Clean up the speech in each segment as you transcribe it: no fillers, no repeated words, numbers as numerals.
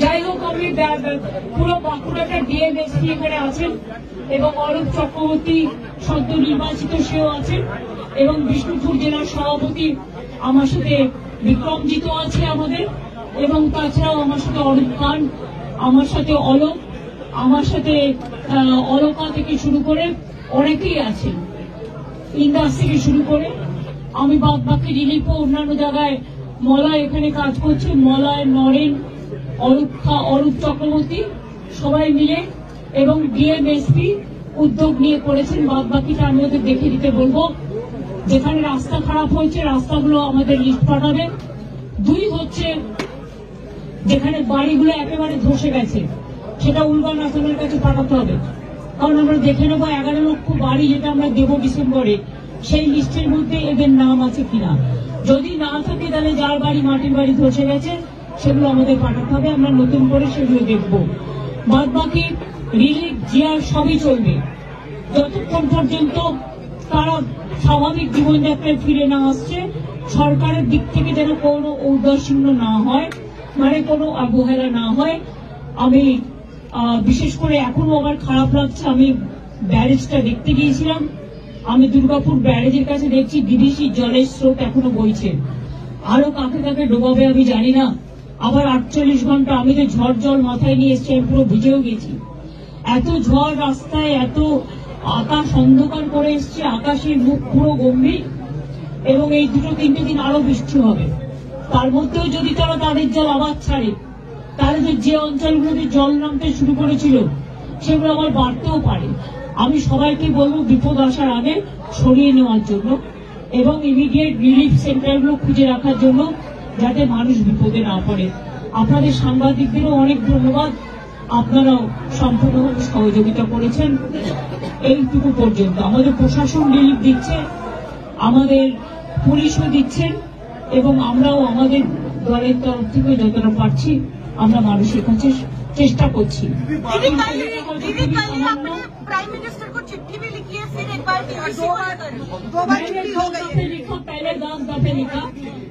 যাই হোক আমি পুরো বাঁকুড়াটা ডিএমএসপি এখানে আছেন এবং অরূপ চক্রবর্তী সদ্য নির্বাচিত সেও আছেন এবং বিষ্ণুপুর জেলার সভাপতি আমার সাথে বিক্রমজিৎ আছে আমাদের, এবং তাছাড়াও আমার সাথে অরূপ খান, আমার সাথে অলোক, আমার সাথে অলকা থেকে শুরু করে অনেকেই আছেন, ইন্দাস থেকে শুরু করে। আমি বাকি রিলিফও অন্যান্য জায়গায় মলয় এখানে কাজ করছে, মলয়, নরেন, অরূপ চক্রবর্তী সবাই মিলে এবং ডিএমএসপি উদ্যোগ নিয়ে করেছেন। বাকিটা আমি ওদের দেখে দিতে বলবো। যেখানে রাস্তা খারাপ হয়েছে রাস্তাগুলো আমাদের লিস্ট পাঠাবে। 2 হচ্ছে যেখানে বাড়িগুলো একেবারে ধসে গেছে সেটা উলবান আসনের কাছে পাঠাতে হবে, কারণ আমরা দেখে নেবো 11 লক্ষ বাড়ি যেটা আমরা দেবো ডিসেম্বরে, সেই লিস্টের মধ্যে এদের নাম আছে কিনা। যদি না থাকে তাহলে যার বাড়ি মাটির বাড়ি ধসে গেছে সেগুলো আমাদের পাঠাতে হবে, আমরা নতুন করে সেগুলো দেখব। বাদ বাকি রিলিফ জিয়ার সবই চলবে যতক্ষণ পর্যন্ত তারা স্বাভাবিক জীবনযাত্রায় ফিরে না আসছে। সরকারের দিক থেকে যেন কোনো ঔদাসীন্য না হয়, মানে কোনো অবহেলা না হয়। আমি বিশেষ করে এখনো আমার খারাপ লাগছে, আমি ব্যারেজটা দেখতে গিয়েছিলাম, আমি দুর্গাপুর ব্যারেজের কাছে দেখছি ডিভিসি জলের স্রোত এখনো বইছে, আরো কাকে কাকে ডোবাবে আমি জানি না। আবার 48 ঘন্টা আমি তো ঝড় জল মাথায় নিয়ে এসছি, আমি পুরো ভিজেও গেছি। এত ঝড় রাস্তায়, এত আকাশ অন্ধকার করে এসছে, আকাশের মুখ পুরো গম্ভীর, এবং এই 2-3 দিন আরো বৃষ্টি হবে। তার মধ্যেও যদি তারা তাদের জল আবার ছাড়ে তাহলে তো যে অঞ্চলগুলোতে জল নামতে শুরু করেছিল সেগুলো আবার বাড়তেও পারে। আমি সবাইকে বলবো বিপদ আসার আগে সরিয়ে নেওয়ার জন্য এবং ইমিডিয়েট রিলিফ সেন্টারগুলো খুঁজে রাখার জন্য, যাতে মানুষ বিপদে না পড়ে। আপনাদের সাংবাদিকদেরও অনেক ধন্যবাদ, আপনারাও সম্পূর্ণভাবে সহযোগিতা করেছেন। এইটুকু পর্যন্ত আমাদের প্রশাসন রিলিফ দিচ্ছে, আমাদের পুলিশও দিচ্ছেন, এবং আমরাও আমাদের দলের তরফ থেকে যতটা পারছি আমরা মানুষের কাছে চেষ্টা করছি। पहले 10 दफे लिखा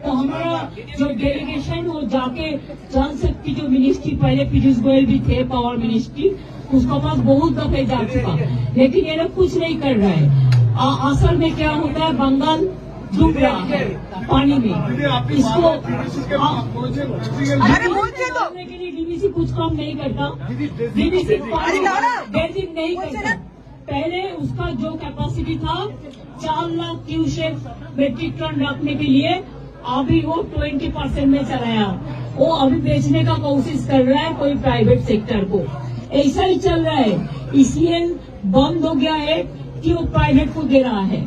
तो हमारा जो डेलीगेशन वो जाके जान सकती, जो मिनिस्ट्री पहले पीयूष गोयल भी थे पावर मिनिस्ट्री, उसका पास बहुत दफे जा चुका, लेकिन ये लोग कुछ नहीं कर रहा है। असल में क्या होता है, बंगाल डूब रहा है पानी में, इसको के लिए डीवीसी कुछ काम नहीं करता, डीवीसी बेसिक नहीं करता। पहले उसका जो कैपेसिटी था 4 लाख क्यूसेक मेट्रिक टन रखने के लिए, अभी वो 20% में चलाया, वो अभी बेचने का कोशिश कर रहा है कोई प्राइवेट सेक्टर को। ऐसा ही चल रहा है, इसलिए बंद हो गया है कि वो प्राइवेट को दे रहा है।